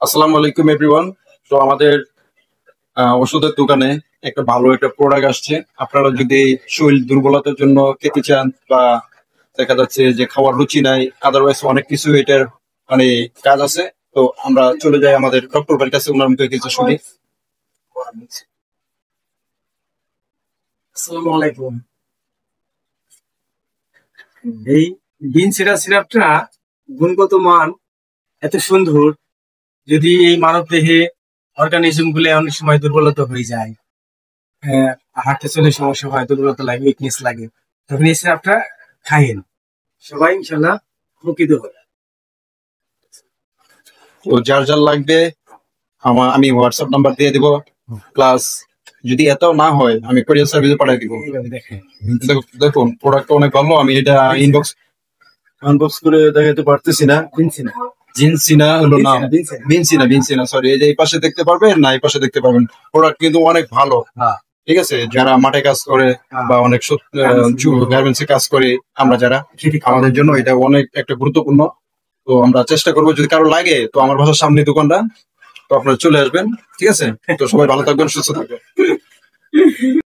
আসসালামু আলাইকুম এভরিওয়ান। তো আমাদের ওষুধের দোকানে একটা ভালো একটা প্রোডাক্ট আসছে। আপনারা যদি শরীর দুর্বলতার জন্য খেতে চান বা দেখা যাচ্ছে যে খাওয়ার রুচি নাই, আদারওয়াইজ অনেক কিছু এটার মানে কাজ আছে। তো আমরা চলে যাই আমাদের ডক্টর ভাইয়ের কাছে, ওনার মুখে কিছু শুনি। আসসালামু আলাইকুম। এই বিন সিরাপটা গুণগত মান এত সুন্দর, যদি এই মানব দেহে অর্গানিজম গুলো অনেক সময় দুর্বলতা হয়ে যায়, হার্টে চলে সমস্যা হয়, দুর্বলতা লাগে, উইকনেস লাগে, তখন এই সিরাপটা খাইয়েন, সবাই ইনশাল্লাহ উপকৃত হবে। তো যার যার লাগবে আমি হোয়াটসঅ্যাপ নাম্বার দিয়ে দিব, প্লাস যদি এত না হয় আমি কোরিয়ার সার্ভিসে পাঠিয়ে দিব। এইভাবে দেখেন, দেখুন প্রোডাক্টটা অনেক ভালো। আমি এটা ইনবক্স আনবক্স করে দেখাতে পারতেছি না। কিনছি না, জিনসিনা হলো নাম। বিনসিনা। বিনসিনা সরি। এই যে এই পাশে দেখতে পারবেন, না এই পাশে দেখতে পারবেন। প্রোডাক্ট কিন্তু অনেক ভালো। হ্যাঁ, ঠিক আছে, যারা মাঠে কাজ করে বা অনেক গার্মেন্টসে কাজ করে, আমরা যারা, আমাদের জন্য এটা অনেক একটা গুরুত্বপূর্ণ। তো আমরা চেষ্টা করবো যদি কারো লাগে তো আমার বাসার সামনে দোকানটা, তো আপনারা চলে আসবেন। ঠিক আছে, তো সবাই ভালো থাকবেন, সুস্থ থাকবেন।